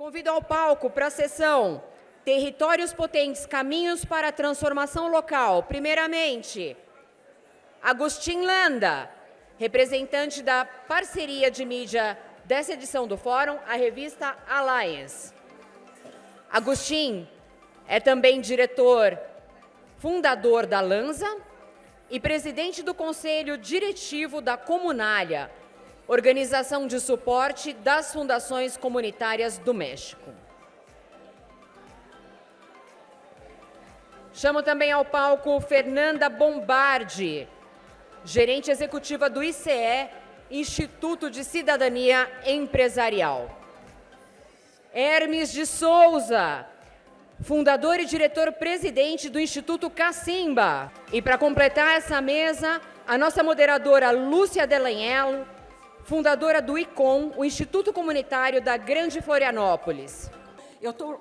Convido ao palco para a sessão Territórios Potentes, Caminhos para a Transformação Local. Primeiramente, Agustin Landa, representante da parceria de mídia dessa edição do Fórum, a revista Alliance. Agustin é também diretor fundador da Lanza e presidente do Conselho Diretivo da Comunália, organização de suporte das fundações comunitárias do México. Chamo também ao palco Fernanda Bombardi, gerente executiva do ICE, Instituto de Cidadania Empresarial. Hermes de Souza, fundador e diretor-presidente do Instituto Cacimba. E para completar essa mesa, a nossa moderadora Lúcia Delanhello, fundadora do ICOM, o Instituto Comunitário da Grande Florianópolis. Eu estou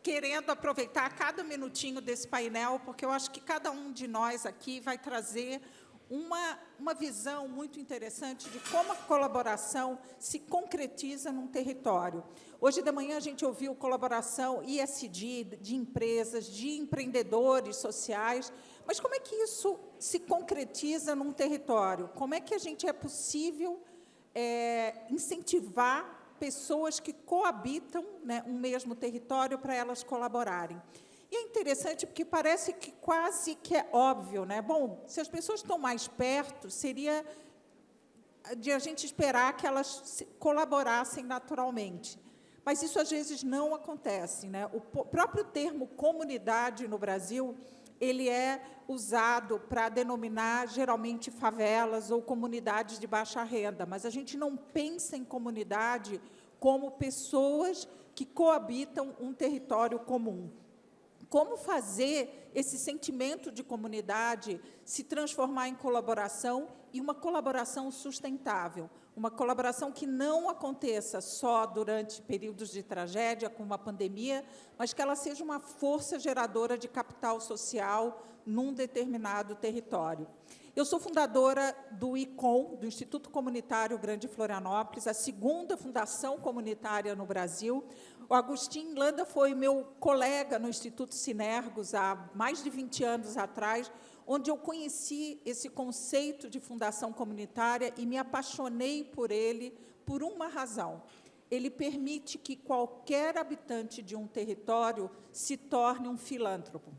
querendo aproveitar cada minutinho desse painel, porque eu acho que cada um de nós aqui vai trazer uma visão muito interessante de como a colaboração se concretiza num território. Hoje de manhã a gente ouviu colaboração ISD, de empresas, de empreendedores sociais, mas como é que isso se concretiza num território? Como é que a gente é possível incentivar pessoas que coabitam, né, um mesmo território para elas colaborarem? E é interessante porque parece que quase que é óbvio, né? Bom, se as pessoas estão mais perto, seria de a gente esperar que elas colaborassem naturalmente. Mas isso, às vezes, não acontece, né? O próprio termo comunidade no Brasil, ele é usado para denominar, geralmente, favelas ou comunidades de baixa renda, mas a gente não pensa em comunidade como pessoas que coabitam um território comum. Como fazer esse sentimento de comunidade se transformar em colaboração e uma colaboração sustentável? Uma colaboração que não aconteça só durante períodos de tragédia, como a pandemia, mas que ela seja uma força geradora de capital social num determinado território. Eu sou fundadora do ICOM, do Instituto Comunitário Grande Florianópolis, a segunda fundação comunitária no Brasil. O Agustin Landa foi meu colega no Instituto Sinergos há mais de 20 anos atrás, onde eu conheci esse conceito de fundação comunitária e me apaixonei por ele por uma razão. Ele permite que qualquer habitante de um território se torne um filântropo,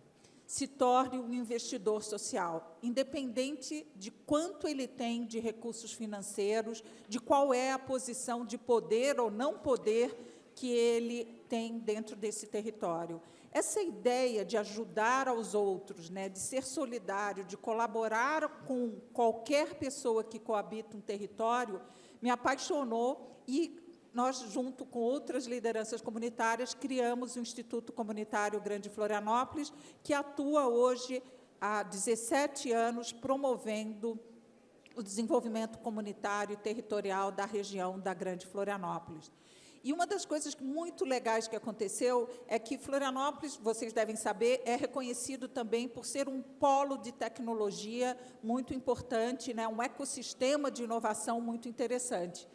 se torne um investidor social, independente de quanto ele tem de recursos financeiros, de qual é a posição de poder ou não poder que ele tem dentro desse território. Essa ideia de ajudar aos outros, né, de ser solidário, de colaborar com qualquer pessoa que coabita um território, me apaixonou e nós, junto com outras lideranças comunitárias, criamos o Instituto Comunitário Grande Florianópolis, que atua hoje há 17 anos promovendo o desenvolvimento comunitário e territorial da região da Grande Florianópolis. E uma das coisas muito legais que aconteceu é que Florianópolis, vocês devem saber, é reconhecido também por ser um polo de tecnologia muito importante, né, um ecossistema de inovação muito interessante.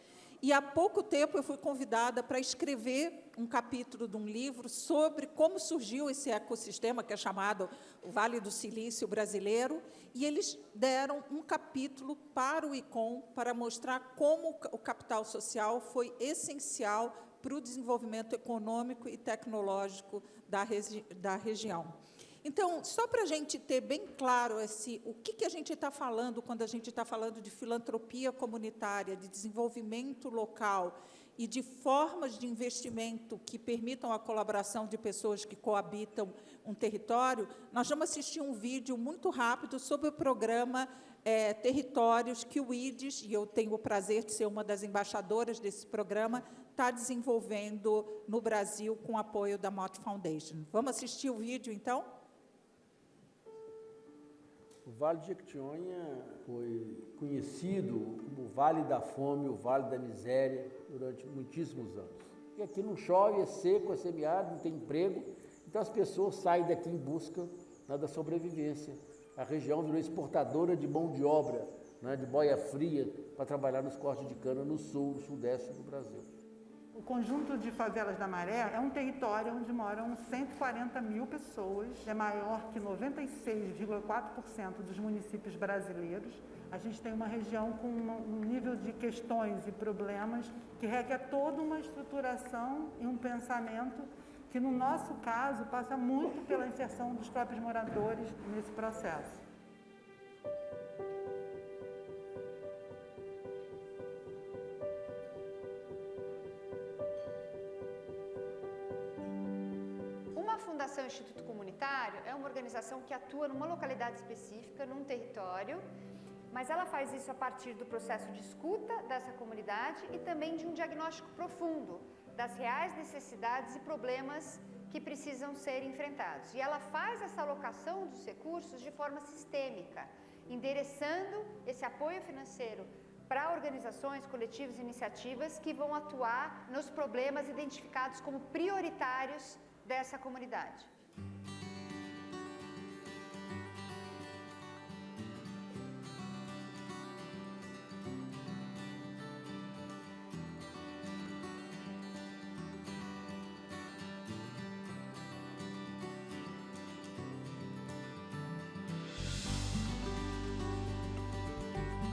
E há pouco tempo eu fui convidada para escrever um capítulo de um livro sobre como surgiu esse ecossistema, que é chamado o Vale do Silício Brasileiro, e eles deram um capítulo para o ICOM para mostrar como o capital social foi essencial para o desenvolvimento econômico e tecnológico da região. Então, só para a gente ter bem claro o que a gente está falando quando a gente está falando de filantropia comunitária, de desenvolvimento local e de formas de investimento que permitam a colaboração de pessoas que coabitam um território, nós vamos assistir um vídeo muito rápido sobre o programa Territórios que o IDES, e eu tenho o prazer de ser uma das embaixadoras desse programa, está desenvolvendo no Brasil com o apoio da Mott Foundation. Vamos assistir o vídeo, então? O Vale de Jequitinhonha foi conhecido como o Vale da Fome, o Vale da Miséria, durante muitíssimos anos. E aqui não chove, é seco, é semiárido, não tem emprego, então as pessoas saem daqui em busca, né, da sobrevivência. A região virou exportadora de mão de obra, né, de boia fria, para trabalhar nos cortes de cana no sul, no sudeste do Brasil. O conjunto de favelas da Maré é um território onde moram 140 mil pessoas, é maior que 96,4% dos municípios brasileiros. A gente tem uma região com um nível de questões e problemas que requer toda uma estruturação e um pensamento que, no nosso caso, passa muito pela inserção dos próprios moradores nesse processo. Uma fundação Instituto Comunitário é uma organização que atua numa localidade específica, num território, mas ela faz isso a partir do processo de escuta dessa comunidade e também de um diagnóstico profundo das reais necessidades e problemas que precisam ser enfrentados. E ela faz essa alocação dos recursos de forma sistêmica, endereçando esse apoio financeiro para organizações, coletivos e iniciativas que vão atuar nos problemas identificados como prioritários dessa comunidade.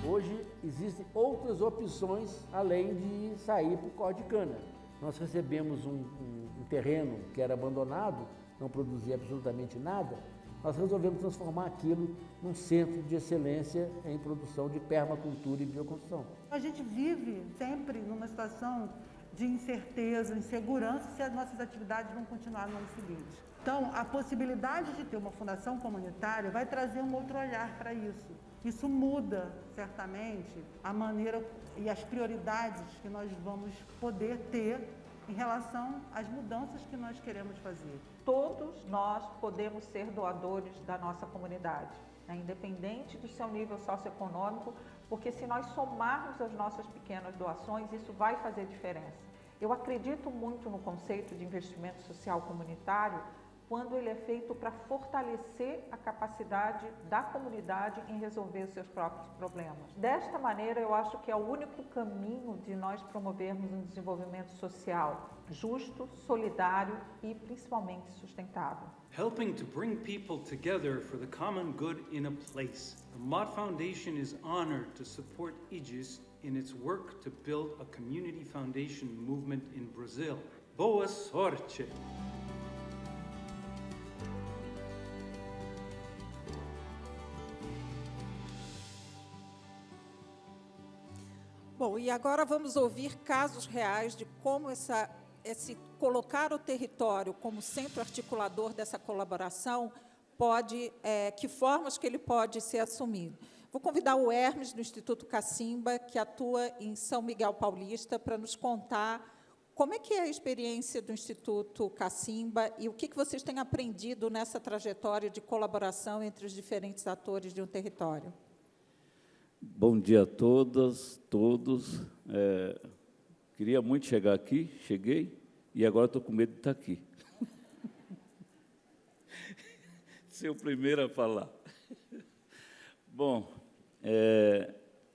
Hoje existem outras opções além de sair para o corte de cana. Nós recebemos um terreno que era abandonado, não produzia absolutamente nada, nós resolvemos transformar aquilo num centro de excelência em produção de permacultura e bioconstrução. A gente vive sempre numa situação de incerteza, insegurança, se as nossas atividades vão continuar no ano seguinte. Então, a possibilidade de ter uma fundação comunitária vai trazer um outro olhar para isso. Isso muda, certamente, a maneira e as prioridades que nós vamos poder ter em relação às mudanças que nós queremos fazer. Todos nós podemos ser doadores da nossa comunidade, né? Independente do seu nível socioeconômico, porque se nós somarmos as nossas pequenas doações, isso vai fazer diferença. Eu acredito muito no conceito de investimento social comunitário quando ele é feito para fortalecer a capacidade da comunidade em resolver os seus próprios problemas. Desta maneira, eu acho que é o único caminho de nós promovermos um desenvolvimento social justo, solidário e principalmente sustentável. Helping to bring people together for the common good in a place. The Mott Foundation is honored to support Aegis in its work to build a community foundation movement in Brazil. Boa sorte! Bom, e agora vamos ouvir casos reais de como esse colocar o território como centro articulador dessa colaboração pode, que formas que ele pode ser assumido. Vou convidar o Hermes, do Instituto Cacimba, que atua em São Miguel Paulista, para nos contar como é que é a experiência do Instituto Cacimba e o que vocês têm aprendido nessa trajetória de colaboração entre os diferentes atores de um território. Bom dia a todas, todos. Queria muito chegar aqui, cheguei, e agora estou com medo de estar aqui. Ser o primeiro a falar. Bom,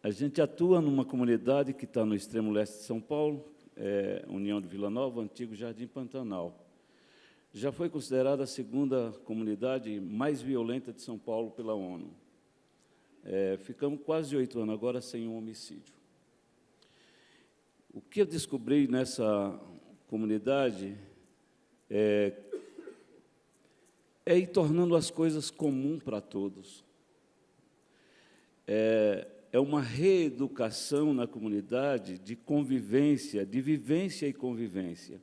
a gente atua numa comunidade que está no extremo leste de São Paulo, União de Vila Nova, antigo Jardim Pantanal. Já foi considerada a segunda comunidade mais violenta de São Paulo pela ONU. Ficamos quase 8 anos agora sem um homicídio. O que eu descobri nessa comunidade é ir tornando as coisas comuns para todos. É uma reeducação na comunidade de convivência, de vivência e convivência,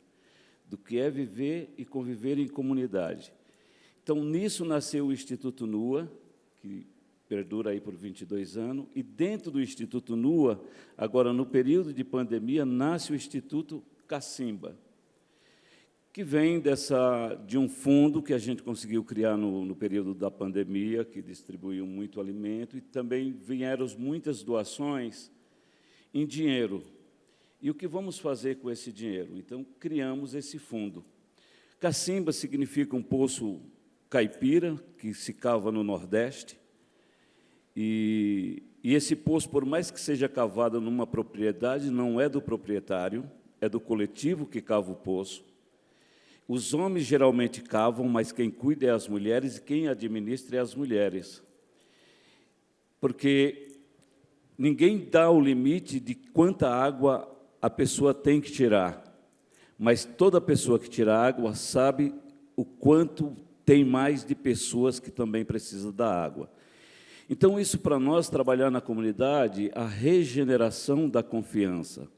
do que é viver e conviver em comunidade. Então, nisso nasceu o Instituto NUA, que perdura aí por 22 anos, e dentro do Instituto NUA, agora no período de pandemia, nasce o Instituto Cacimba, que vem de um fundo que a gente conseguiu criar no período da pandemia, que distribuiu muito alimento, e também vieram muitas doações em dinheiro. E o que vamos fazer com esse dinheiro? Então, criamos esse fundo. Cacimba significa um poço caipira, que se cava no Nordeste, e esse poço, por mais que seja cavado numa propriedade, não é do proprietário, é do coletivo que cava o poço. Os homens geralmente cavam, mas quem cuida é as mulheres e quem administra é as mulheres. Porque ninguém dá o limite de quanta água a pessoa tem que tirar, mas toda pessoa que tira água sabe o quanto tem mais de pessoas que também precisam da água. Então, isso para nós, trabalhar na comunidade, a regeneração da confiança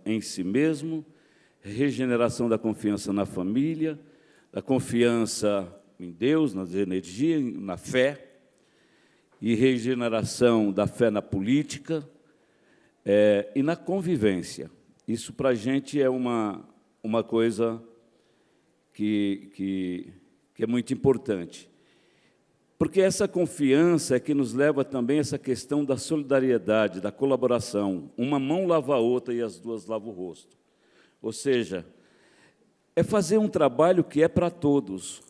em si mesmo, regeneração da confiança na família, da confiança em Deus, nas energias, na fé, e regeneração da fé na política e na convivência. Isso, para a gente, é uma coisa que é muito importante. Porque essa confiança é que nos leva também a essa questão da solidariedade, da colaboração. Uma mão lava a outra e as duas lavam o rosto. Ou seja, é fazer um trabalho que é para todos.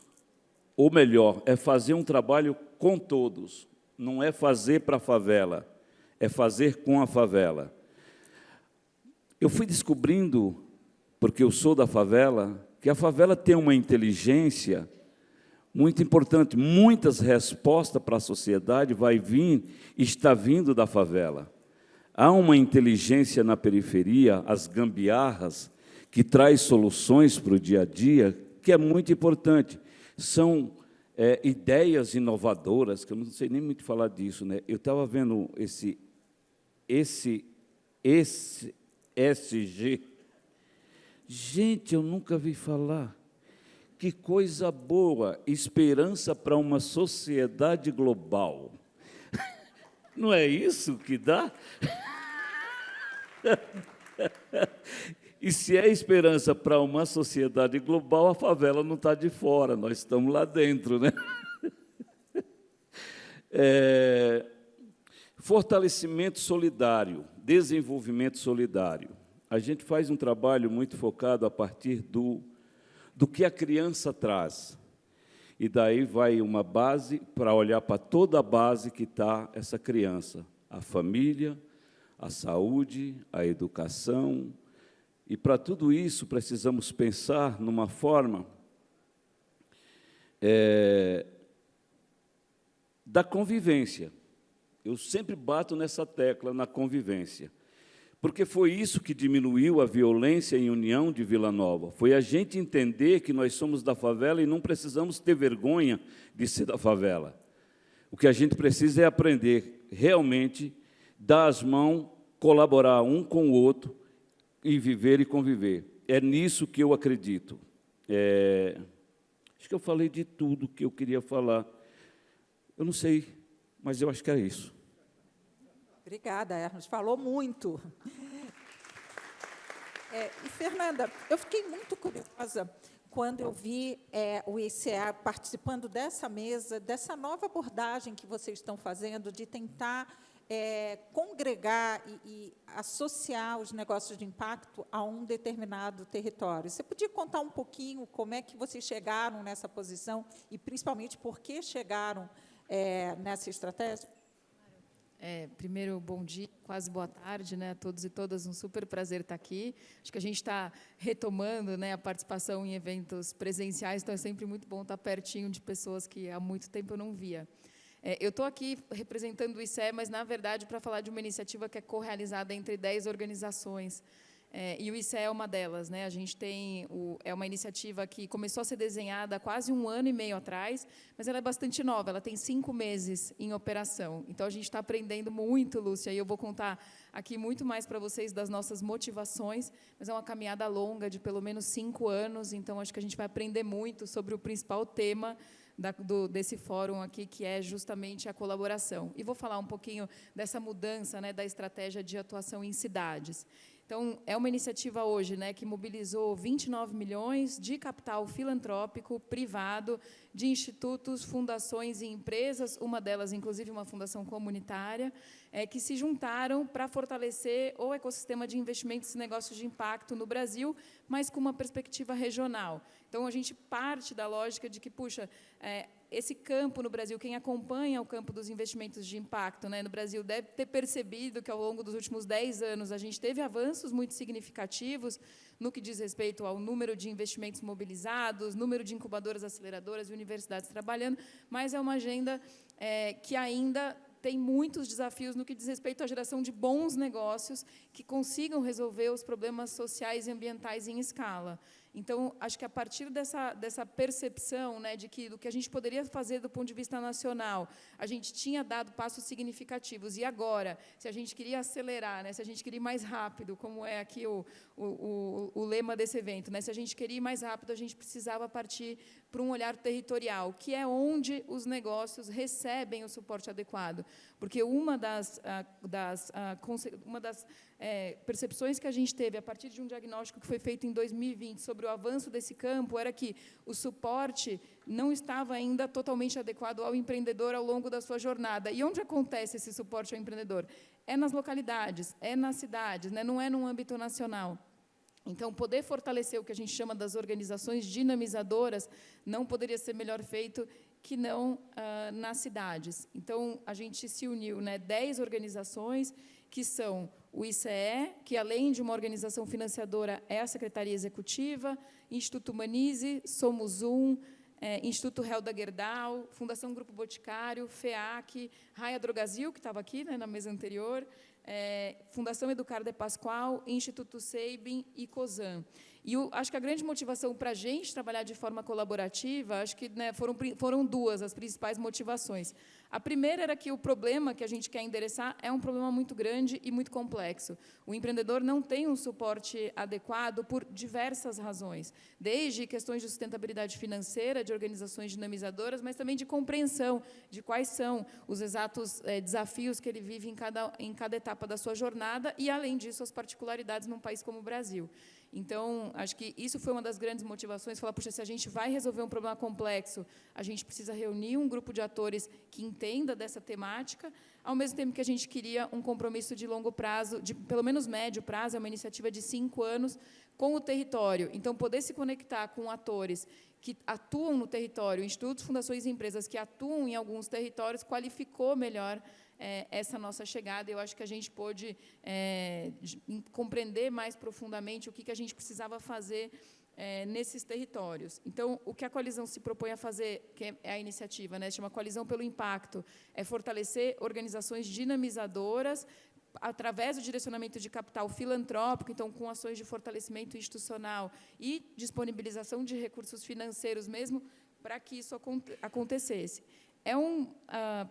Ou melhor, é fazer um trabalho com todos. Não é fazer para a favela, é fazer com a favela. Eu fui descobrindo, porque eu sou da favela, que a favela tem uma inteligência muito importante. Muitas respostas para a sociedade está vindo da favela. Há uma inteligência na periferia, as gambiarras, que traz soluções para o dia a dia, que é muito importante. São ideias inovadoras, que eu não sei nem muito falar disso, né? Eu estava vendo esse ESG. Gente, eu nunca vi falar. Que coisa boa, esperança para uma sociedade global. Não é isso que dá? E se é esperança para uma sociedade global, a favela não está de fora, nós estamos lá dentro, né? Fortalecimento solidário, desenvolvimento solidário. A gente faz um trabalho muito focado a partir do que a criança traz. E daí vai uma base para olhar para toda a base que está essa criança. A família, a saúde, a educação. E para tudo isso precisamos pensar numa forma da convivência. Eu sempre bato nessa tecla, na convivência. Porque foi isso que diminuiu a violência em União de Vila Nova. Foi a gente entender que nós somos da favela e não precisamos ter vergonha de ser da favela. O que a gente precisa é aprender realmente, dar as mãos, colaborar um com o outro e viver e conviver. É nisso que eu acredito. Acho que eu falei de tudo que eu queria falar. Eu não sei, mas eu acho que é isso. Obrigada, Ernest. Falou muito. E, Fernanda, eu fiquei muito curiosa quando eu vi o ICA participando dessa mesa, dessa nova abordagem que vocês estão fazendo, de tentar congregar e associar os negócios de impacto a um determinado território. Você podia contar um pouquinho como é que vocês chegaram nessa posição e, principalmente, por que chegaram nessa estratégia? Primeiro, bom dia, quase boa tarde, né, a todos e todas, um super prazer estar aqui. Acho que a gente está retomando, né, a participação em eventos presenciais, então é sempre muito bom estar pertinho de pessoas que há muito tempo eu não via. Eu estou aqui representando o ICE, mas, na verdade, para falar de uma iniciativa que é correalizada entre 10 organizações, e o ICE é uma delas, né? A gente tem uma iniciativa que começou a ser desenhada há quase 1 ano e meio atrás, mas ela é bastante nova, ela tem 5 meses em operação. Então, a gente está aprendendo muito, Lúcia, e eu vou contar aqui muito mais para vocês das nossas motivações, mas é uma caminhada longa de pelo menos 5 anos, então acho que a gente vai aprender muito sobre o principal tema desse fórum aqui, que é justamente a colaboração. E vou falar um pouquinho dessa mudança, né, da estratégia de atuação em cidades. Então, é uma iniciativa hoje, né, que mobilizou 29 milhões de capital filantrópico privado de institutos, fundações e empresas, uma delas, inclusive, uma fundação comunitária, que se juntaram para fortalecer o ecossistema de investimentos e negócios de impacto no Brasil, mas com uma perspectiva regional. Então, a gente parte da lógica de que, puxa, esse campo no Brasil, quem acompanha o campo dos investimentos de impacto, né, no Brasil, deve ter percebido que, ao longo dos últimos 10 anos, a gente teve avanços muito significativos no que diz respeito ao número de investimentos mobilizados, número de incubadoras, aceleradoras e universidades trabalhando, mas é uma agenda que ainda tem muitos desafios no que diz respeito à geração de bons negócios que consigam resolver os problemas sociais e ambientais em escala. Então, acho que a partir dessa percepção, né, de que do que a gente poderia fazer do ponto de vista nacional, a gente tinha dado passos significativos, e agora, se a gente queria acelerar, né, se a gente queria ir mais rápido, como é aqui o lema desse evento, né, se a gente queria ir mais rápido, a gente precisava partir para um olhar territorial, que é onde os negócios recebem o suporte adequado. Porque uma das percepções que a gente teve a partir de um diagnóstico que foi feito em 2020 sobre o avanço desse campo era que o suporte não estava ainda totalmente adequado ao empreendedor ao longo da sua jornada. E onde acontece esse suporte ao empreendedor? É nas localidades, é nas cidades, né? Não é num âmbito nacional. Então, poder fortalecer o que a gente chama das organizações dinamizadoras não poderia ser melhor feito que não nas cidades. Então, a gente se uniu, né, 10 organizações, que são o ICE, que, além de uma organização financiadora, é a Secretaria Executiva, Instituto Humanize, Somos Instituto Helda Gerdau, Fundação Grupo Boticário, FEAC, Raia Drogasil, que estava aqui, né, na mesa anterior, Fundação Educar de Pascoal, Instituto Seibin e COSAN. E acho que a grande motivação para a gente trabalhar de forma colaborativa, acho que, né, foram duas as principais motivações. A primeira era que o problema que a gente quer endereçar é um problema muito grande e muito complexo. O empreendedor não tem um suporte adequado por diversas razões, desde questões de sustentabilidade financeira, de organizações dinamizadoras, mas também de compreensão de quais são os exatos desafios que ele vive em cada etapa da sua jornada e, além disso, as particularidades num país como o Brasil. Então, acho que isso foi uma das grandes motivações, falar, puxa, se a gente vai resolver um problema complexo, a gente precisa reunir um grupo de atores que entenda dessa temática, ao mesmo tempo que a gente queria um compromisso de longo prazo, de pelo menos médio prazo, é uma iniciativa de 5 anos, com o território. Então, poder se conectar com atores que atuam no território, institutos, fundações e empresas que atuam em alguns territórios, qualificou melhor essa nossa chegada. Eu acho que a gente pôde compreender mais profundamente o que a gente precisava fazer nesses territórios. Então, o que a coalizão se propõe a fazer, que é a iniciativa, né, chama Coalizão pelo Impacto, é fortalecer organizações dinamizadoras através do direcionamento de capital filantrópico, então, com ações de fortalecimento institucional e disponibilização de recursos financeiros mesmo, para que isso acontecesse. É um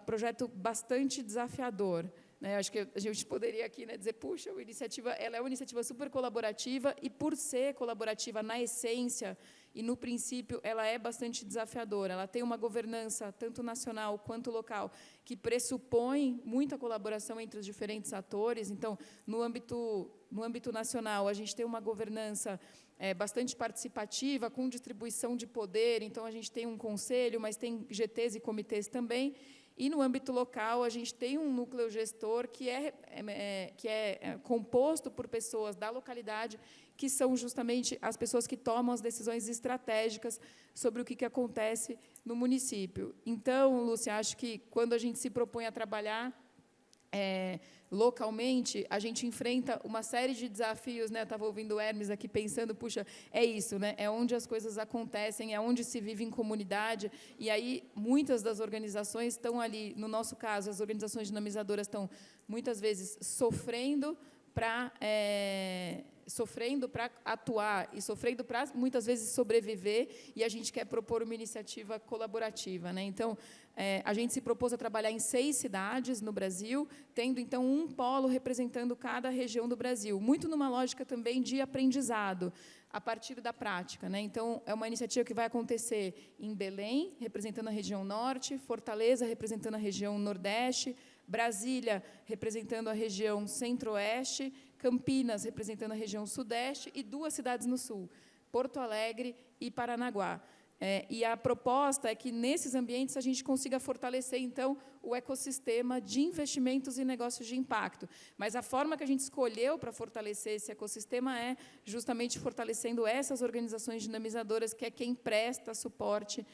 projeto bastante desafiador, né? Acho que a gente poderia aqui, né, dizer, puxa, ela é uma iniciativa super colaborativa e, por ser colaborativa na essência e no princípio, ela é bastante desafiadora. Ela tem uma governança, tanto nacional quanto local, que pressupõe muita colaboração entre os diferentes atores. Então, no âmbito nacional, a gente tem uma governança bastante participativa, com distribuição de poder. Então, a gente tem um conselho, mas tem GTs e comitês também. E, no âmbito local, a gente tem um núcleo gestor que é composto por pessoas da localidade, que são justamente as pessoas que tomam as decisões estratégicas sobre o que acontece no município. Então, Lúcia, acho que, quando a gente se propõe a trabalhar localmente, a gente enfrenta uma série de desafios, né? Eu estava ouvindo o Hermes aqui pensando, puxa, é isso, né? É onde as coisas acontecem, é onde se vive em comunidade, e aí muitas das organizações estão ali, no nosso caso, as organizações dinamizadoras estão, muitas vezes, sofrendo para atuar e sofrendo para, muitas vezes, sobreviver, e a gente quer propor uma iniciativa colaborativa, né? Então, a gente se propôs a trabalhar em 6 cidades no Brasil, tendo, então, um polo representando cada região do Brasil, muito numa lógica também de aprendizado, a partir da prática, né? Então, é uma iniciativa que vai acontecer em Belém, representando a região Norte, Fortaleza, representando a região Nordeste, Brasília, representando a região Centro-Oeste, Campinas, representando a região Sudeste, e 2 cidades no Sul, Porto Alegre e Paranaguá. E a proposta é que, nesses ambientes, a gente consiga fortalecer, então, o ecossistema de investimentos e negócios de impacto. Mas a forma que a gente escolheu para fortalecer esse ecossistema é justamente fortalecendo essas organizações dinamizadoras, que é quem presta suporte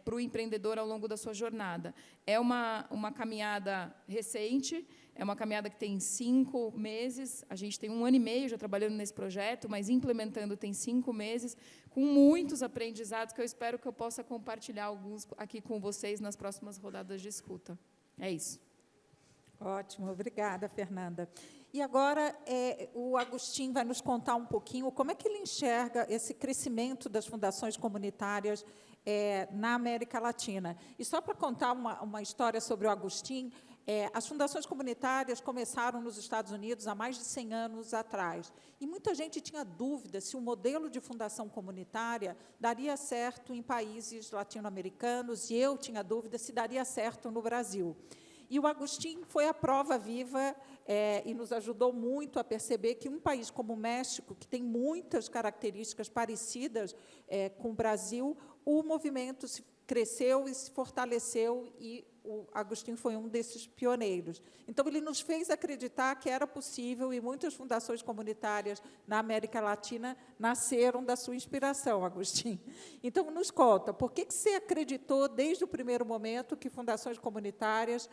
para o empreendedor ao longo da sua jornada. É uma caminhada recente, é uma caminhada que tem 5 meses, a gente tem 1 ano e meio já trabalhando nesse projeto, mas implementando tem 5 meses, com muitos aprendizados que eu espero que eu possa compartilhar alguns aqui com vocês nas próximas rodadas de escuta. É isso. Ótimo, obrigada, Fernanda. E agora o Agustín vai nos contar um pouquinho como é que ele enxerga esse crescimento das fundações comunitárias na América Latina. E só para contar uma história sobre o Agustín, as fundações comunitárias começaram nos Estados Unidos há mais de 100 anos atrás. E muita gente tinha dúvida se o modelo de fundação comunitária daria certo em países latino-americanos, e eu tinha dúvida se daria certo no Brasil. E o Agustín foi a prova viva e nos ajudou muito a perceber que um país como o México, que tem muitas características parecidas com o Brasil, o movimento cresceu e se fortaleceu, e o Agustín foi um desses pioneiros. Então, ele nos fez acreditar que era possível, e muitas fundações comunitárias na América Latina nasceram da sua inspiração, Agustín. Então, nos conta, por que você acreditou, desde o primeiro momento, que fundações comunitárias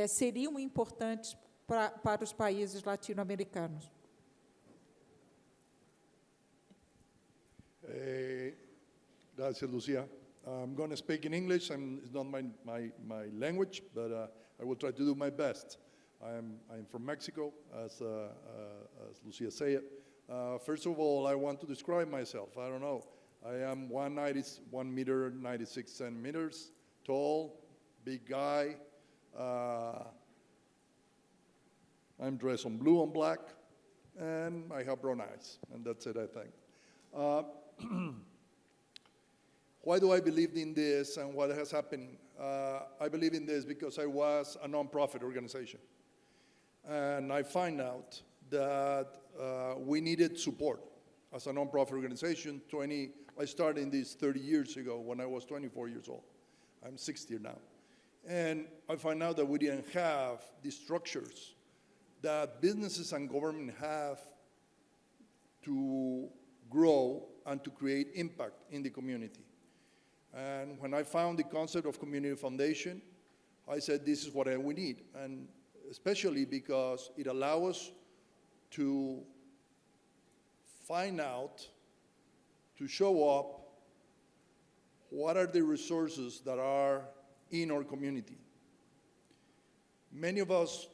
seriam importantes para os países latino-americanos? Gracias, Lucia. I'm going to speak in English. It's not my language, but I will try to do my best. I'm from Mexico, as Lucia said. First of all, I want to describe myself. I don't know. I am 1 meter, 96 centimeters tall, big guy. I'm dressed in blue and black, and I have brown eyes, and that's it, I think. Why do I believe in this and what has happened? I believe in this because I was a nonprofit organization. And I find out that we needed support as a nonprofit organization. I started this 30 years ago when I was 24 years old. I'm 60 now. And I find out that we didn't have the structures that businesses and government have to grow and to create impact in the community. And when I found the concept of community foundation, I said, this is what we need. And especially because it allows us to find out, to show up, what are the resources that are in our community. Many of us,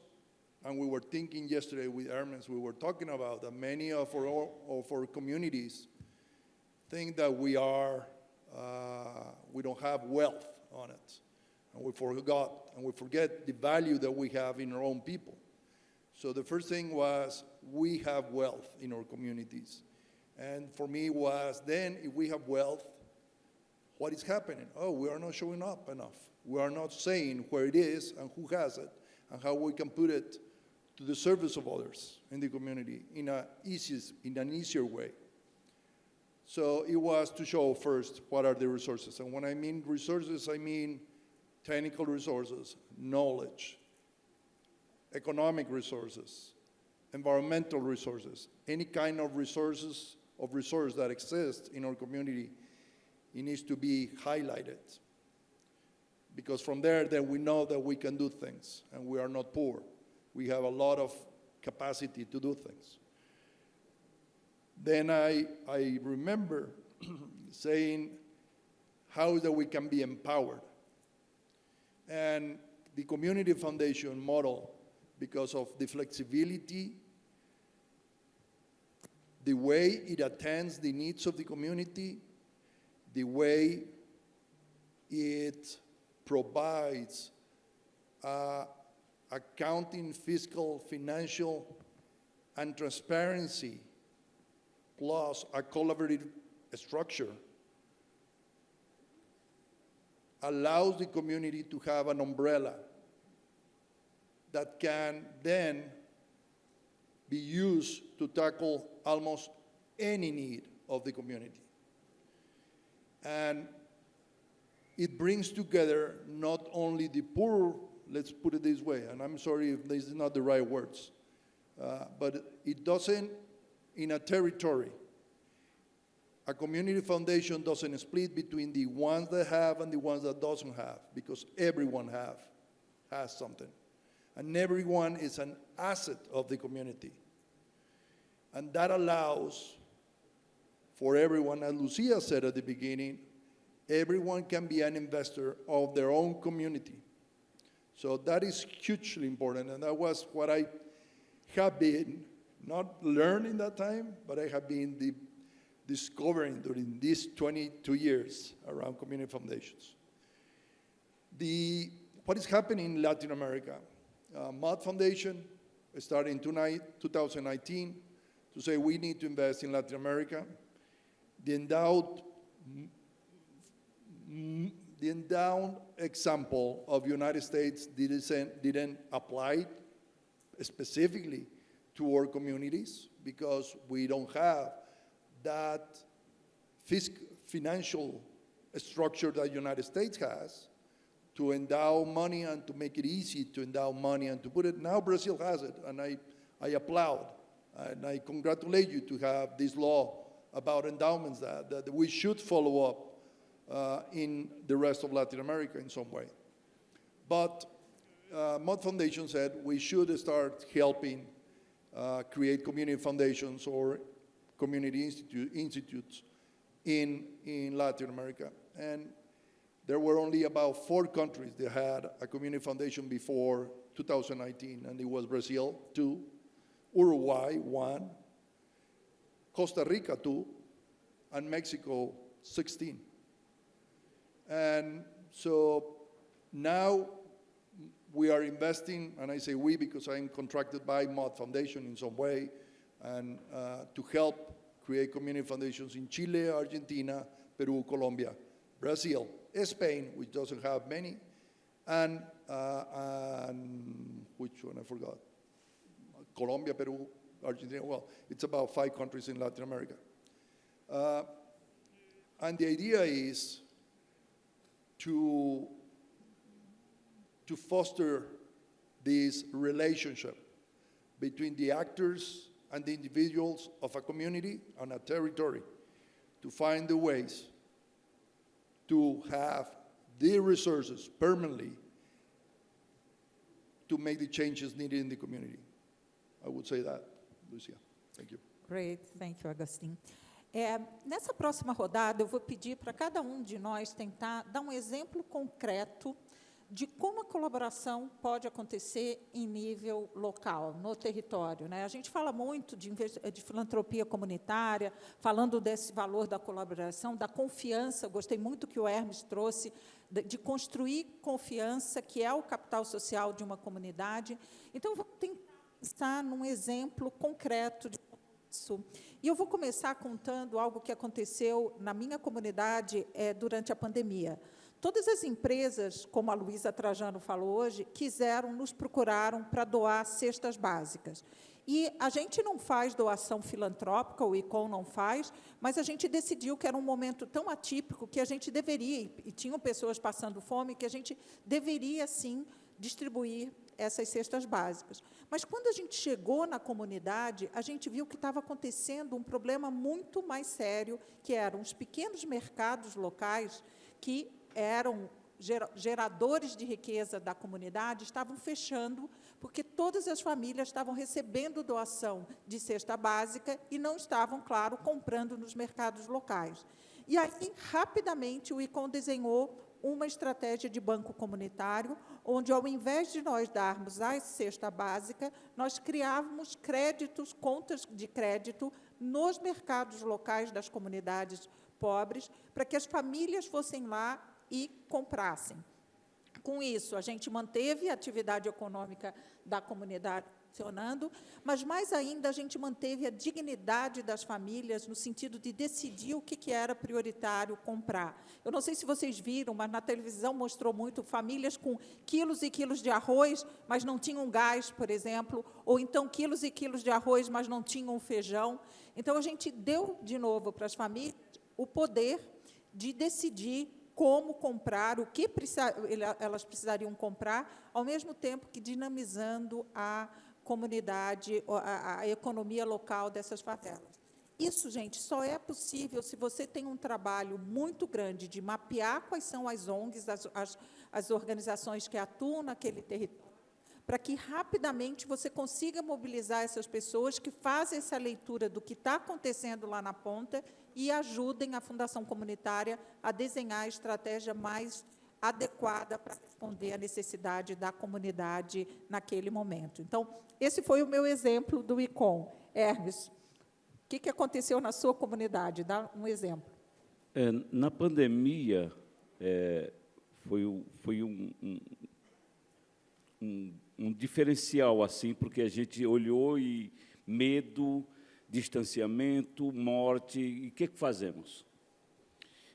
and we were thinking yesterday with Hermes, we were talking about that many of our communities think that we don't have wealth on it. And we forget the value that we have in our own people. So the first thing was, we have wealth in our communities. And for me was, then if we have wealth, what is happening? Oh, we are not showing up enough. We are not saying where it is and who has it and how we can put it to the service of others in the community in an easier way. So it was to show first what are the resources. And when I mean resources, I mean technical resources, knowledge, economic resources, environmental resources, any kind of resource that exists in our community, it needs to be highlighted. Because from there, then we know that we can do things, and we are not poor. We have a lot of capacity to do things. Then I remember saying, how is that we can be empowered? And the community foundation model, because of the flexibility, the way it attends the needs of the community, the way it provides accounting, fiscal, financial, and transparency, plus a collaborative structure, allows the community to have an umbrella that can then be used to tackle almost any need of the community. And it brings together not only the poor, let's put it this way, and I'm sorry if this is not the right words, but it doesn't, in a territory, a community foundation doesn't split between the ones that have and the ones that doesn't have, because everyone has something. And everyone is an asset of the community. And that allows for everyone, as Lucia said at the beginning, everyone can be an investor of their own community. So that is hugely important, and that was what I have been, not learning that time, but I have been discovering during these 22 years around community foundations. What is happening in Latin America? Mott Foundation started in 2019 to say we need to invest in Latin America. The endowed example of United States didn't apply specifically to our communities because we don't have that financial structure that the United States has to endow money and to make it easy to endow money and to put it. Now Brazil has it, and I applaud and I congratulate you to have this law about endowments that we should follow up in the rest of Latin America in some way. But Mott Foundation said we should start helping create community foundations or community institutes in Latin America. And there were only about 4 countries that had a community foundation before 2019, and it was Brazil, 2, Uruguay, 1, Costa Rica, 2, and Mexico, 16. And so now we are investing, and I say we because I'm contracted by Mott Foundation in some way, and to help create community foundations in Chile, Argentina, Peru, Colombia, Brazil, Spain, which doesn't have many, and which one I forgot? Colombia, Peru, Argentina, well, it's about 5 countries in Latin America. And the idea is to foster this relationship between the actors and the individuals of a community and a territory to find the ways to have the resources permanently to make the changes needed in the community. I would say that, Lucia. Thank you. Great, thank you, Agustin. Nessa próxima rodada, eu vou pedir para cada um de nós tentar dar um exemplo concreto de como a colaboração pode acontecer em nível local, no território, né? A gente fala muito de filantropia comunitária, falando desse valor da colaboração, da confiança. Eu gostei muito que o Hermes trouxe, de construir confiança, que é o capital social de uma comunidade. Então, vou tentar pensar num exemplo concreto disso. E eu vou começar contando algo que aconteceu na minha comunidade durante a pandemia. Todas as empresas, como a Luísa Trajano falou hoje, nos procuraram para doar cestas básicas. E a gente não faz doação filantrópica, o ICOM não faz, mas a gente decidiu que era um momento tão atípico que a gente deveria, e tinham pessoas passando fome, que a gente deveria, sim, distribuir essas cestas básicas. Mas, quando a gente chegou na comunidade, a gente viu que estava acontecendo um problema muito mais sério, que eram os pequenos mercados locais que eram geradores de riqueza da comunidade, estavam fechando, porque todas as famílias estavam recebendo doação de cesta básica e não estavam, claro, comprando nos mercados locais. E aí, rapidamente, o ICOM desenhou uma estratégia de banco comunitário, onde, ao invés de nós darmos a cesta básica, nós criávamos créditos, contas de crédito, nos mercados locais das comunidades pobres, para que as famílias fossem lá e comprassem. Com isso, a gente manteve a atividade econômica da comunidade funcionando, mas, mais ainda, a gente manteve a dignidade das famílias no sentido de decidir o que era prioritário comprar. Eu não sei se vocês viram, mas na televisão mostrou muito famílias com quilos e quilos de arroz, mas não tinham gás, por exemplo, ou então quilos e quilos de arroz, mas não tinham feijão. Então, a gente deu, de novo, para as famílias o poder de decidir como comprar, o que elas precisariam comprar, ao mesmo tempo que dinamizando a comunidade, a economia local dessas favelas. Isso, gente, só é possível se você tem um trabalho muito grande de mapear quais são as ONGs, as organizações que atuam naquele território, para que rapidamente você consiga mobilizar essas pessoas que fazem essa leitura do que está acontecendo lá na ponta e ajudem a Fundação Comunitária a desenhar a estratégia mais adequada para responder à necessidade da comunidade naquele momento. Então, esse foi o meu exemplo do ICOM. Hermes, o que aconteceu na sua comunidade? Dá um exemplo. Na pandemia, foi um diferencial, assim, porque a gente olhou e medo, distanciamento, morte, e o que fazemos?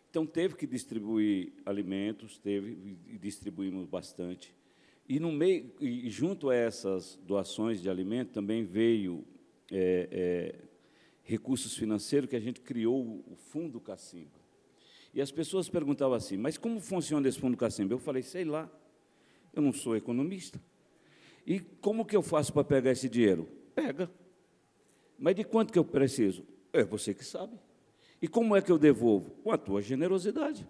Então, teve que distribuir alimentos, e distribuímos bastante. E, no meio, e junto a essas doações de alimento, também veio recursos financeiros, que a gente criou o Fundo Cacimba. E as pessoas perguntavam assim, mas como funciona esse Fundo Cacimba? Eu falei, sei lá, eu não sou economista. E como que eu faço para pegar esse dinheiro? Pega. Mas de quanto que eu preciso? É você que sabe. E como é que eu devolvo? Com a tua generosidade.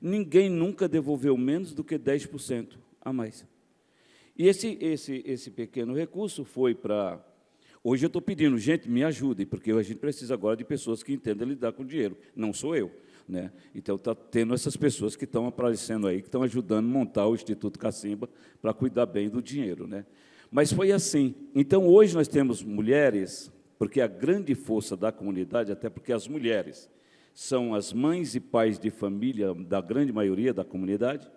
Ninguém nunca devolveu menos do que 10% a mais. E esse pequeno recurso foi para... Hoje eu estou pedindo, gente, me ajude, porque a gente precisa agora de pessoas que entendam lidar com dinheiro. Não sou eu. Né? Então, está tendo essas pessoas que estão aparecendo aí, que estão ajudando a montar o Instituto Cacimba para cuidar bem do dinheiro. Né? Mas foi assim. Então, hoje nós temos mulheres, porque a grande força da comunidade, até porque as mulheres são as mães e pais de família da grande maioria da comunidade,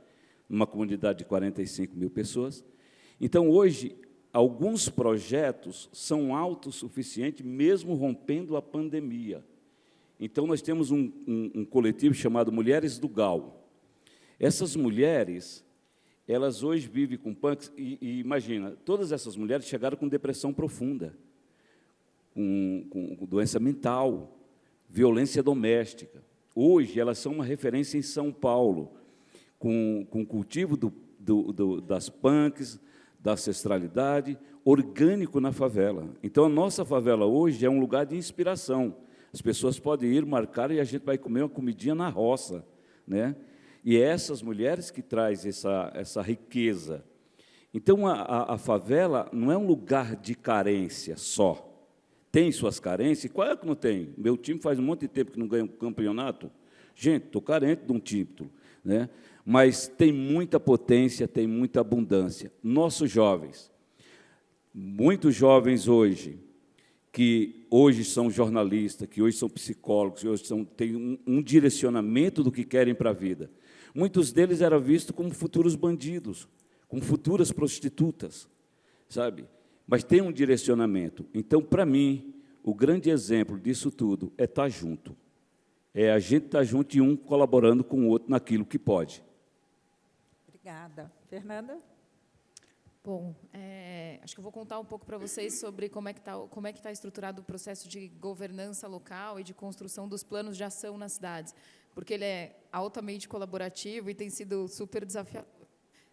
uma comunidade de 45 mil pessoas. Então, hoje, alguns projetos são autossuficientes, mesmo rompendo a pandemia. Então, nós temos um coletivo chamado Mulheres do Gal. Essas mulheres, elas hoje vivem com punks, e imagina, todas essas mulheres chegaram com depressão profunda, com doença mental, violência doméstica. Hoje, elas são uma referência em São Paulo, com o cultivo das punks, da ancestralidade, orgânico na favela. Então, a nossa favela hoje é um lugar de inspiração. As pessoas podem ir, marcar, e a gente vai comer uma comidinha na roça. Né? E é essas mulheres que trazem essa riqueza. Então, a favela não é um lugar de carência só. Tem suas carências. Qual é que não tem? Meu time faz um monte de tempo que não ganha um campeonato. Gente, estou carente de um título. Né? Mas tem muita potência, tem muita abundância. Nossos jovens, muitos jovens hoje, que hoje são jornalistas, que hoje são psicólogos, que hoje têm um direcionamento do que querem para a vida. Muitos deles eram vistos como futuros bandidos, como futuras prostitutas, sabe? Mas tem um direcionamento. Então, para mim, o grande exemplo disso tudo é estar junto. É a gente estar junto e um colaborando com o outro naquilo que pode. Obrigada. Fernanda? Bom, acho que eu vou contar um pouco para vocês sobre como é que está estruturado o processo de governança local e de construção dos planos de ação nas cidades, porque ele é altamente colaborativo e tem sido super desafiador.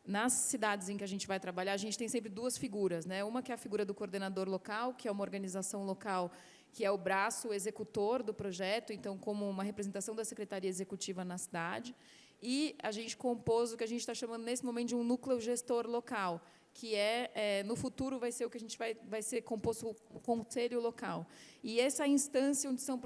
Nas cidades em que a gente vai trabalhar, a gente tem sempre duas figuras, né? Uma que é a figura do coordenador local, que é uma organização local que é o braço executor do projeto, então, como uma representação da Secretaria Executiva na cidade, e a gente compôs o que a gente está chamando, nesse momento, de um núcleo gestor local, que no futuro vai ser o que a gente vai ser composto o conselho local. E essa é a instância onde são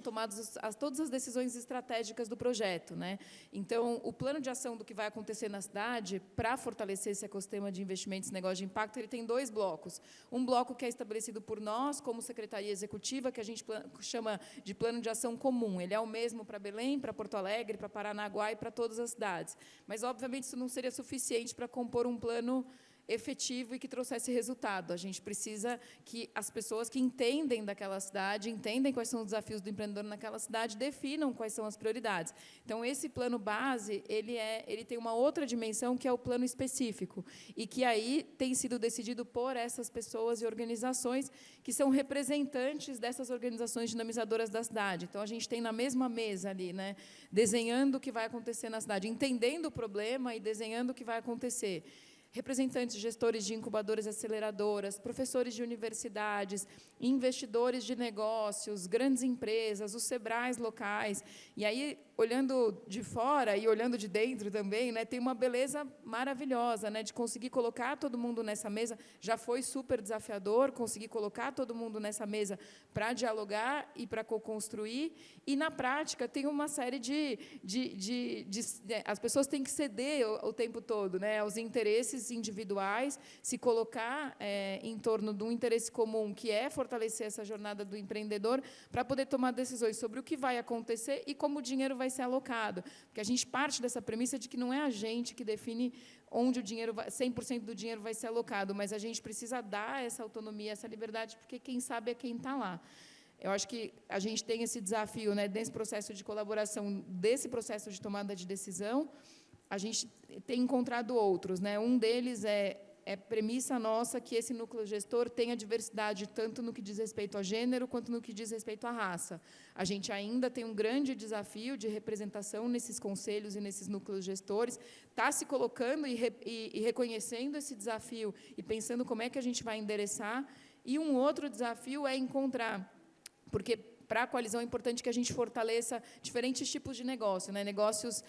tomadas todas as decisões estratégicas do projeto. Né? Então, o plano de ação do que vai acontecer na cidade, para fortalecer esse ecossistema de investimentos e negócio de impacto, ele tem dois blocos. Um bloco que é estabelecido por nós, como Secretaria Executiva, que a gente chama de plano de ação comum. Ele é o mesmo para Belém, para Porto Alegre, para Paranaguá e para todas as cidades. Mas, obviamente, isso não seria suficiente para compor um plano efetivo e que trouxesse resultado. A gente precisa que as pessoas que entendem daquela cidade, entendem quais são os desafios do empreendedor naquela cidade, definam quais são as prioridades. Então, esse plano base, ele tem uma outra dimensão, que é o plano específico, e que aí tem sido decidido por essas pessoas e organizações que são representantes dessas organizações dinamizadoras da cidade. Então, a gente tem na mesma mesa ali, né, desenhando o que vai acontecer na cidade, entendendo o problema e desenhando o que vai acontecer. Representantes, gestores de incubadoras e aceleradoras, professores de universidades, investidores de negócios, grandes empresas, os SEBRAES locais. E aí, olhando de fora e olhando de dentro também, né, tem uma beleza maravilhosa, né, de conseguir colocar todo mundo nessa mesa. Já foi super desafiador conseguir colocar todo mundo nessa mesa para dialogar e para co-construir. E, na prática, tem uma série as pessoas têm que ceder o tempo todo, né, aos interesses individuais, se colocar em torno de um interesse comum, que é fortalecer essa jornada do empreendedor, para poder tomar decisões sobre o que vai acontecer e como o dinheiro vai ser alocado. Porque a gente parte dessa premissa de que não é a gente que define onde o dinheiro 100% do dinheiro vai ser alocado, mas a gente precisa dar essa autonomia, essa liberdade, porque quem sabe é quem está lá. Eu acho que a gente tem esse desafio, né, desse processo de colaboração, desse processo de tomada de decisão. A gente tem encontrado outros, né? Um deles é premissa nossa que esse núcleo gestor tenha diversidade, tanto no que diz respeito a gênero, quanto no que diz respeito à raça. A gente ainda tem um grande desafio de representação nesses conselhos e nesses núcleos gestores, está se colocando e reconhecendo esse desafio e pensando como é que a gente vai endereçar. E um outro desafio é encontrar, porque para a coalizão é importante que a gente fortaleça diferentes tipos de negócio, né? Negócios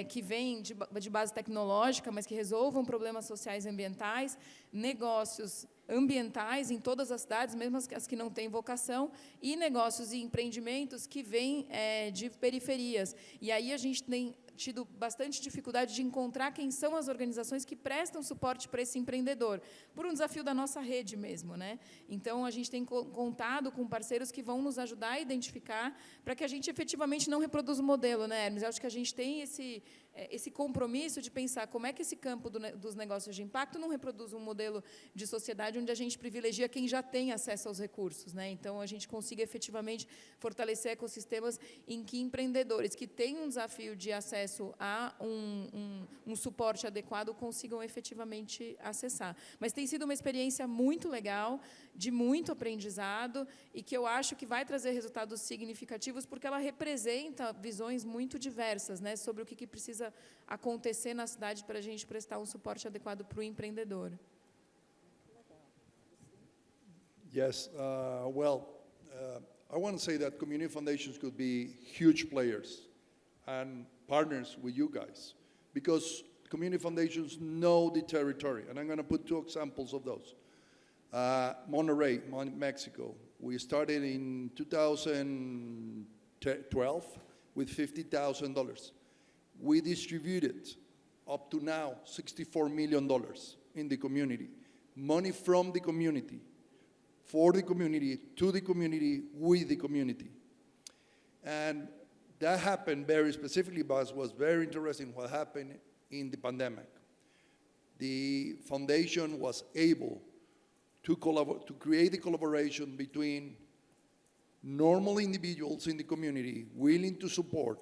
que vêm de base tecnológica, mas que resolvam problemas sociais e ambientais, negócios ambientais em todas as cidades, mesmo as que não têm vocação, e negócios e empreendimentos que vêm de periferias. E aí a gente tem tido bastante dificuldade de encontrar quem são as organizações que prestam suporte para esse empreendedor, por um desafio da nossa rede mesmo, né? Então, a gente tem contado com parceiros que vão nos ajudar a identificar, para que a gente efetivamente não reproduza o modelo, né, Hermes? Eu acho que a gente tem esse compromisso de pensar como é que esse campo dos negócios de impacto não reproduz um modelo de sociedade onde a gente privilegia quem já tem acesso aos recursos, né? Então, a gente consiga efetivamente fortalecer ecossistemas em que empreendedores que têm um desafio de acesso a um suporte adequado consigam efetivamente acessar. Mas tem sido uma experiência muito legal, de muito aprendizado, e que eu acho que vai trazer resultados significativos, porque ela representa visões muito diversas, né, sobre o que precisa acontecer na cidade para a gente prestar um suporte adequado para o empreendedor. Yes, I want to say that community foundations could be huge players and partners with you guys, because community foundations know the territory, and I'm going to put two examples of those. Monterrey, Mexico, we started in 2012 with $50,000. We distributed up to now $64 million in the community, money from the community, for the community, to the community, with the community. And that happened very specifically, but it was very interesting what happened in the pandemic. The foundation was able to create the collaboration between normal individuals in the community willing to support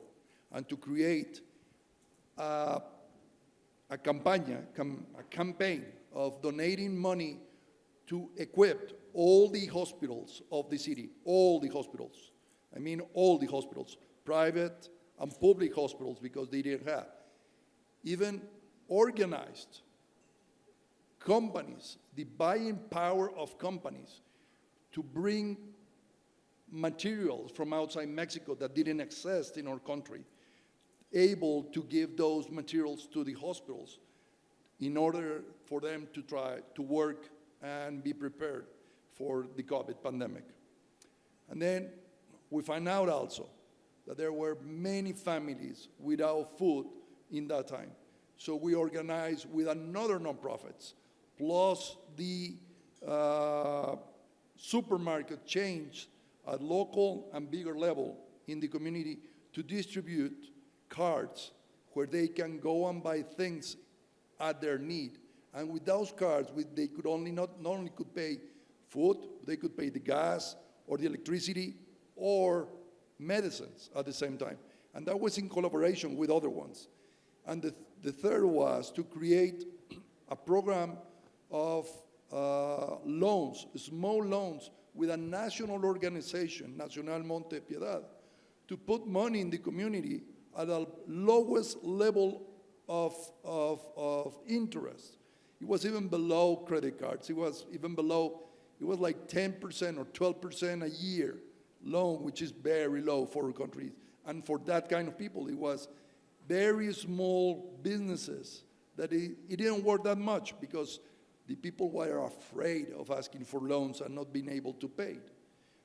and to create a campaign of donating money to equip all the hospitals of the city, all the hospitals. I mean all the hospitals, private and public hospitals, because they didn't have. Even organized companies, the buying power of companies to bring materials from outside Mexico that didn't exist in our country, able to give those materials to the hospitals in order for them to try to work and be prepared for the COVID pandemic. And then we find out also that there were many families without food in that time. So we organized with another nonprofits, plus the supermarket chains at local and bigger level in the community, to distribute cards where they can go and buy things at their need And with those cards, they could not only could pay food, they could pay the gas or the electricity or medicines at the same time. And that was in collaboration with other ones. And the third was to create a program of loans, small loans, with a national organization, Nacional Monte Piedad, to put money in the community at the lowest level of interest. It was even below credit cards. It was even below, it was like 10% or 12% a year loan, which is very low for countries. And for that kind of people, it was very small businesses that it didn't work that much because the people were afraid of asking for loans and not being able to pay it.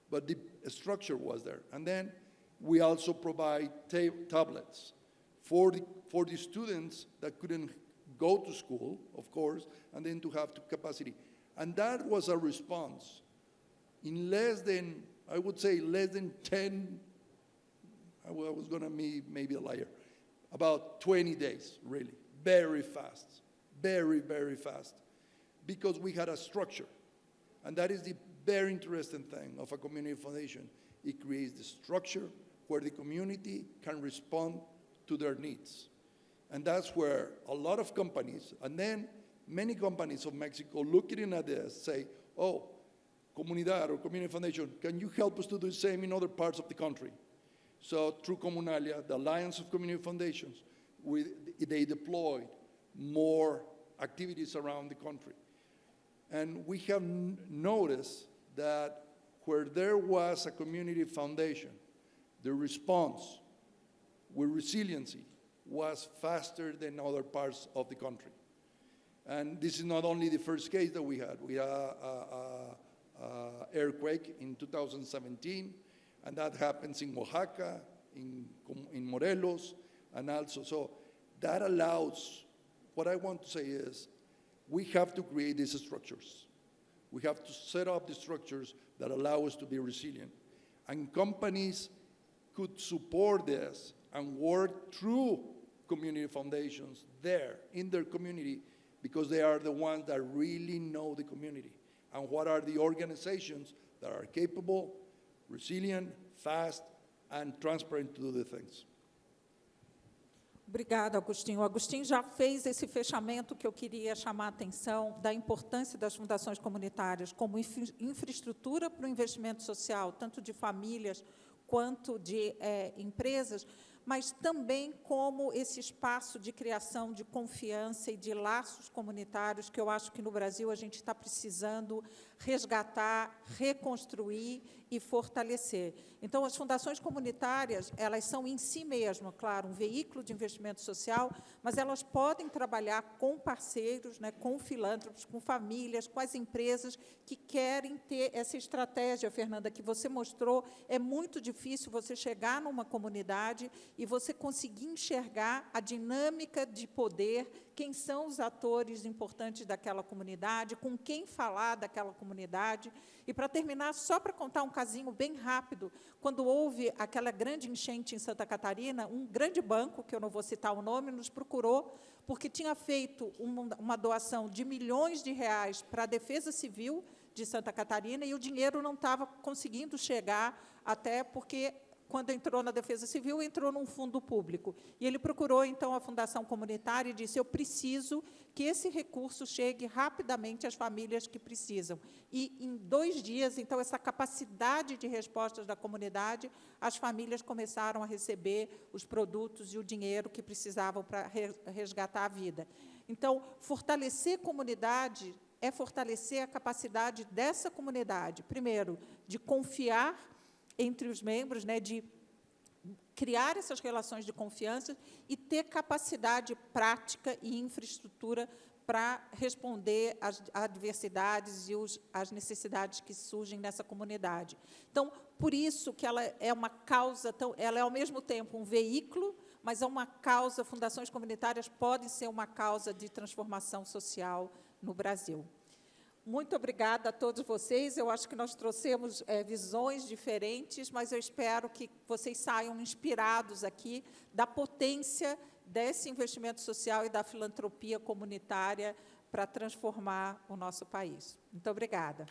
But the structure was there. And then we also provide tablets for the students that couldn't go to school, of course, and then to have capacity. And that was a response. In less than, I would say, less than 10, I was going to be maybe a liar, about 20 days, really. Very fast, very, very fast, because we had a structure. And that is the very interesting thing of a community foundation. It creates the structure where the community can respond to their needs. And that's where a lot of companies, and then many companies of Mexico looking at this say, oh, Comunidad or Community Foundation, can you help us to do the same in other parts of the country? So through Comunalia, the Alliance of Community Foundations, they deployed more activities around the country. And we have noticed that where there was a community foundation, the response with resiliency was faster than other parts of the country. And this is not only the first case that we had. We had an earthquake in 2017, and that happens in Oaxaca, in Morelos, and also. So that allows, what I want to say is, we have to create these structures. We have to set up the structures that allow us to be resilient. And companies could support this and work through community foundations there in their community because they are the ones that really know the community and what are the organizations that are capable, resilient, fast, and transparent to do the things. Obrigada, Agostinho. O Agostinho já fez esse fechamento que eu queria chamar a atenção da importância das fundações comunitárias como infraestrutura para o investimento social, tanto de famílias quanto de empresas, mas também como esse espaço de criação de confiança e de laços comunitários que eu acho que no Brasil a gente está precisando resgatar, reconstruir e fortalecer. Então, as fundações comunitárias, elas são em si mesmas, claro, um veículo de investimento social, mas elas podem trabalhar com parceiros, né, com filântropos, com famílias, com as empresas que querem ter essa estratégia, Fernanda, que você mostrou. É muito difícil você chegar numa comunidade e você conseguir enxergar a dinâmica de poder, quem são os atores importantes daquela comunidade, com quem falar daquela comunidade. E, para terminar, só para contar um casinho bem rápido, quando houve aquela grande enchente em Santa Catarina, um grande banco, que eu não vou citar o nome, nos procurou, porque tinha feito uma doação de milhões de reais para a Defesa Civil de Santa Catarina, e o dinheiro não estava conseguindo chegar, até porque, quando entrou na Defesa Civil, entrou num fundo público. E ele procurou, então, a Fundação Comunitária e disse, eu preciso que esse recurso chegue rapidamente às famílias que precisam. E, em 2 dias, então, essa capacidade de respostas da comunidade, as famílias começaram a receber os produtos e o dinheiro que precisavam para resgatar a vida. Então, fortalecer comunidade é fortalecer a capacidade dessa comunidade, primeiro, de confiar entre os membros, né, de criar essas relações de confiança e ter capacidade prática e infraestrutura para responder às adversidades e às necessidades que surgem nessa comunidade. Então, por isso que ela é uma causa, ela é, ao mesmo tempo, um veículo, mas é uma causa, fundações comunitárias podem ser uma causa de transformação social no Brasil. Muito obrigada a todos vocês. Eu acho que nós trouxemos visões diferentes, mas eu espero que vocês saiam inspirados aqui da potência desse investimento social e da filantropia comunitária para transformar o nosso país. Muito obrigada.